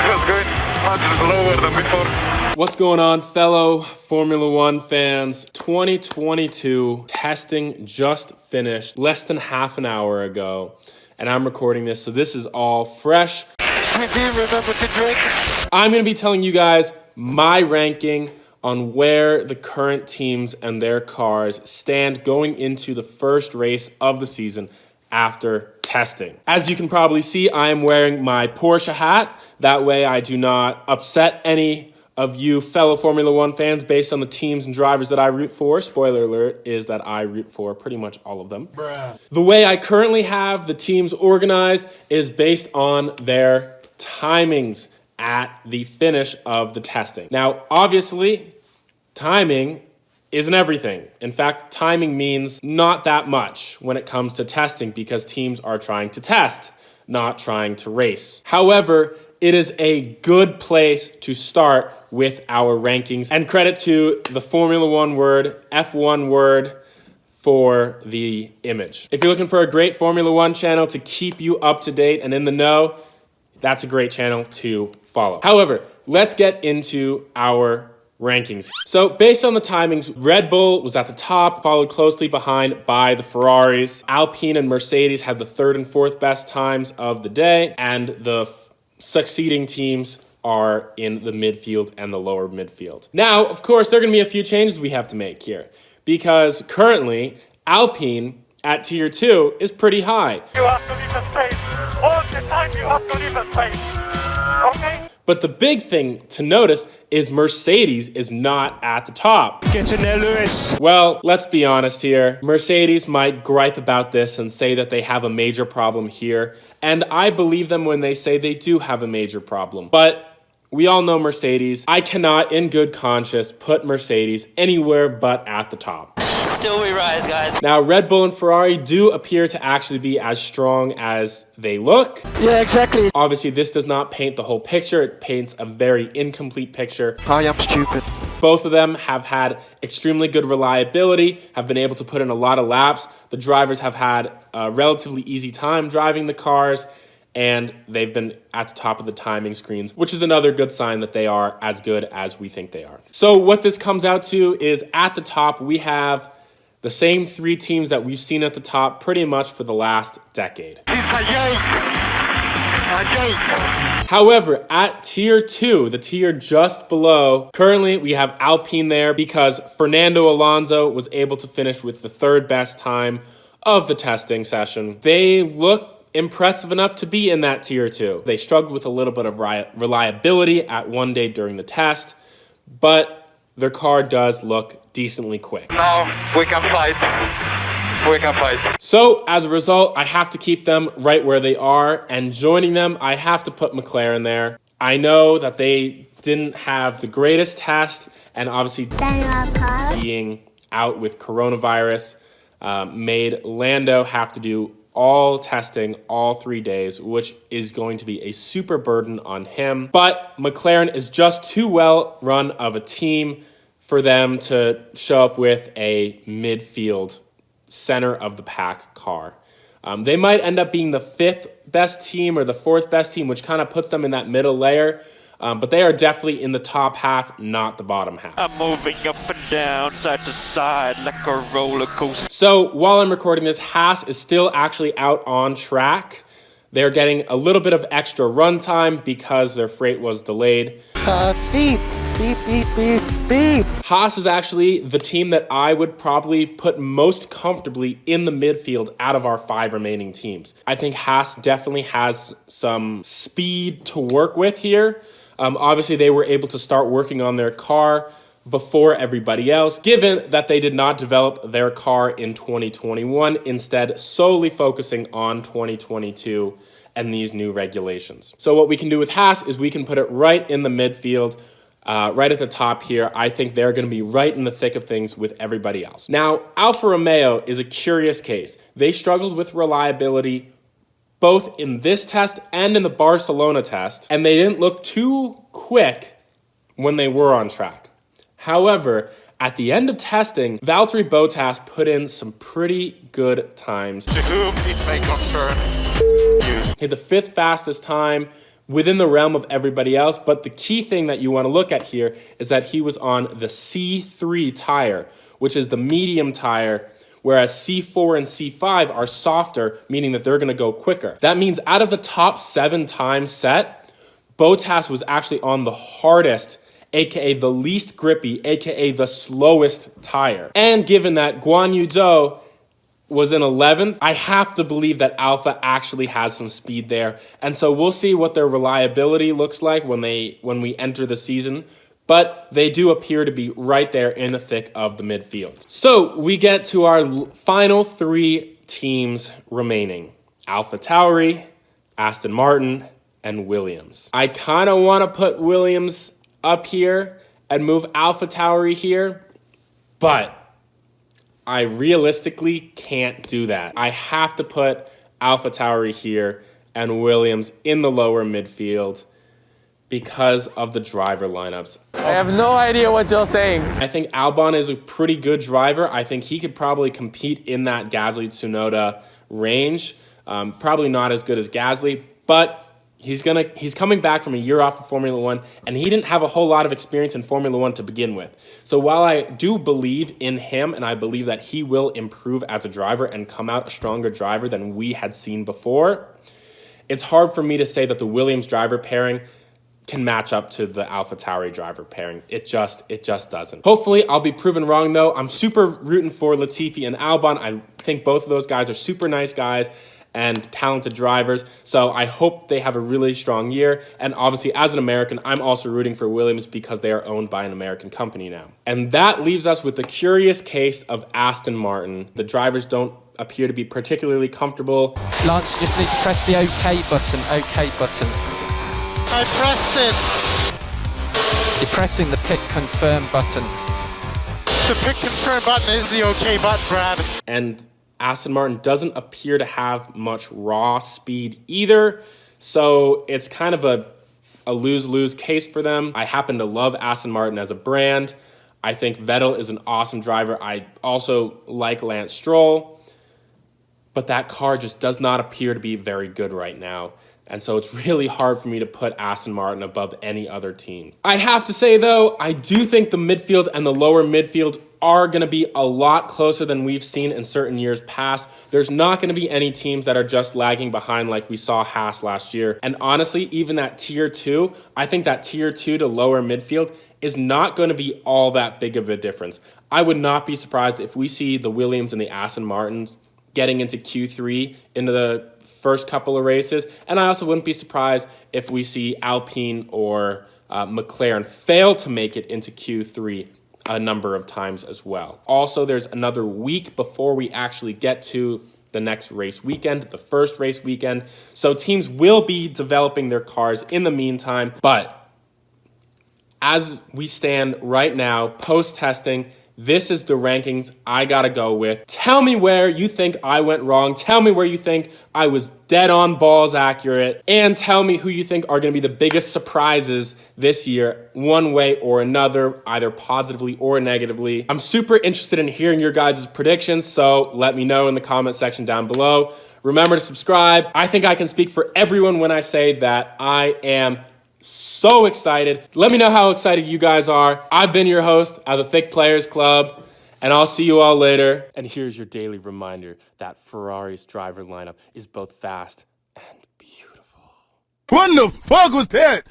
feels good. Much lower than before. What's going on, fellow Formula One fans? 2022 testing just finished less than half an hour ago, and I'm recording this, so this is all fresh. Remember to drink. I'm going to be telling you guys my ranking on where the current teams and their cars stand going into the first race of the season after testing. As you can probably see, I am wearing my Porsche hat. That way I do not upset any of you fellow Formula One fans based on the teams and drivers that I root for. Spoiler alert is that I root for pretty much all of them. Bruh. The way I currently have the teams organized is based on their timings at the finish of the testing. Now, obviously, timing isn't everything. In fact, timing means not that much when it comes to testing because teams are trying to test, not trying to race. However, it is a good place to start with our rankings, and credit to the Formula One word, F1 word, for the image. If you're looking for a great Formula One channel to keep you up to date and in the know, that's a great channel to follow. However, let's get into our rankings. So based on the timings, Red Bull was at the top, followed closely behind by the Ferraris. Alpine and Mercedes had the third and fourth best times of the day, and the succeeding teams are in the midfield and the lower midfield. Now, of course, there are going to be a few changes we have to make here, because currently Alpine at tier 2 is pretty high. You have to leave the space. All the time you have to leave the space. Okay? But the big thing to notice is Mercedes is not at the top. Get in there, Lewis. Well, let's be honest here. Mercedes might gripe about this and say that they have a major problem here. And I believe them when they say they do have a major problem. But we all know Mercedes. I cannot, in good conscience, put Mercedes anywhere but at the top. Still we rise, guys. Now, Red Bull and Ferrari do appear to actually be as strong as they look. Yeah, exactly. Obviously, this does not paint the whole picture. It paints a very incomplete picture. I am stupid. Both of them have had extremely good reliability, have been able to put in a lot of laps. The drivers have had a relatively easy time driving the cars, and they've been at the top of the timing screens, which is another good sign that they are as good as we think they are. So what this comes out to is at the top, we have the same three teams that we've seen at the top pretty much for the last decade. It's a yoke. A yoke. However, at tier 2, the tier just below, currently we have Alpine there because Fernando Alonso was able to finish with the third best time of the testing session. They look impressive enough to be in that tier 2. They struggled with a little bit of reliability at one day during the test, but their car does look decently quick. Now we can fight. We can fight. So as a result, I have to keep them right where they are, and joining them, I have to put McLaren there. I know that they didn't have the greatest test, and obviously being out with coronavirus made Lando have to do all testing all 3 days, which is going to be a super burden on him. But McLaren is just too well run of a team for them to show up with a midfield center of the pack car. They might end up being the 5th best team or the 4th best team, which kind of puts them in that middle layer. But they are definitely in the top half, not the bottom half. I'm moving up and down, side to side, like a roller coaster. So while I'm recording this, Haas is still actually out on track. They're getting a little bit of extra run time because their freight was delayed. Beep, beep, beep, beep, beep. Haas is actually the team that I would probably put most comfortably in the midfield out of our 5 remaining teams. I think Haas definitely has some speed to work with here. Obviously, they were able to start working on their car before everybody else, given that they did not develop their car in 2021, instead solely focusing on 2022 and these new regulations. So what we can do with Haas is we can put it right in the midfield, right at the top here. I think they're going to be right in the thick of things with everybody else. Now, Alfa Romeo is a curious case. They struggled with reliability both in this test and in the Barcelona test, and they didn't look too quick when they were on track. However, at the end of testing, Valtteri Bottas put in some pretty good times. To whom it may concern you. He had the 5th fastest time, within the realm of everybody else. But the key thing that you want to look at here is that he was on the C3 tire, which is the medium tire, whereas C4 and C5 are softer, meaning that they're going to go quicker. That means out of the top 7 times set, Bottas was actually on the hardest, aka the least grippy, aka the slowest tire. And given that Guan Yu Zhou was in 11th, I have to believe that Alpha actually has some speed there. And so we'll see what their reliability looks like when we enter the season. But they do appear to be right there in the thick of the midfield. So we get to our final 3 teams remaining: AlphaTauri, Aston Martin, and Williams. I kind of want to put Williams up here and move AlphaTauri here, but I realistically can't do that. I have to put AlphaTauri here and Williams in the lower midfield because of the driver lineups. I have no idea what you're saying. I think Albon is a pretty good driver. I think he could probably compete in that Gasly-Tsunoda range. Probably not as good as Gasly, but he's coming back from a year off of Formula One, and he didn't have a whole lot of experience in Formula One to begin with. So while I do believe in him, and I believe that he will improve as a driver and come out a stronger driver than we had seen before, it's hard for me to say that the Williams driver pairing can match up to the AlphaTauri driver pairing. It just doesn't. Hopefully, I'll be proven wrong, though. I'm super rooting for Latifi and Albon. I think both of those guys are super nice guys and talented drivers. So I hope they have a really strong year. And obviously, as an American, I'm also rooting for Williams because they are owned by an American company now. And that leaves us with the curious case of Aston Martin. The drivers don't appear to be particularly comfortable. Lance, you just need to press the OK button, OK button. I pressed it. You're pressing the pick confirm button. The pick confirm button is the OK button, Brad. And Aston Martin doesn't appear to have much raw speed either. So it's kind of a lose-lose case for them. I happen to love Aston Martin as a brand. I think Vettel is an awesome driver. I also like Lance Stroll. But that car just does not appear to be very good right now. And so it's really hard for me to put Aston Martin above any other team. I have to say, though, I do think the midfield and the lower midfield are going to be a lot closer than we've seen in certain years past. There's not going to be any teams that are just lagging behind like we saw Haas last year. And honestly, even that tier 2, I think that tier 2 to lower midfield is not going to be all that big of a difference. I would not be surprised if we see the Williams and the Aston Martins getting into Q3 into the first couple of races. And I also wouldn't be surprised if we see Alpine or McLaren fail to make it into Q3 a number of times as well. Also, there's another week before we actually get to the next race weekend, the first race weekend. So teams will be developing their cars in the meantime. But as we stand right now, post-testing, this is the rankings I gotta go with. Tell me where you think I went wrong. Tell me where you think I was dead on balls accurate. And tell me who you think are gonna be the biggest surprises this year, one way or another, either positively or negatively. I'm super interested in hearing your guys' predictions, so let me know in the comment section down below. Remember to subscribe. I think I can speak for everyone when I say that I am so excited. Let me know how excited you guys are. I've been your host at the Thick Players Club, and I'll see you all later. And here's your daily reminder that Ferrari's driver lineup is both fast and beautiful. What the fuck was that?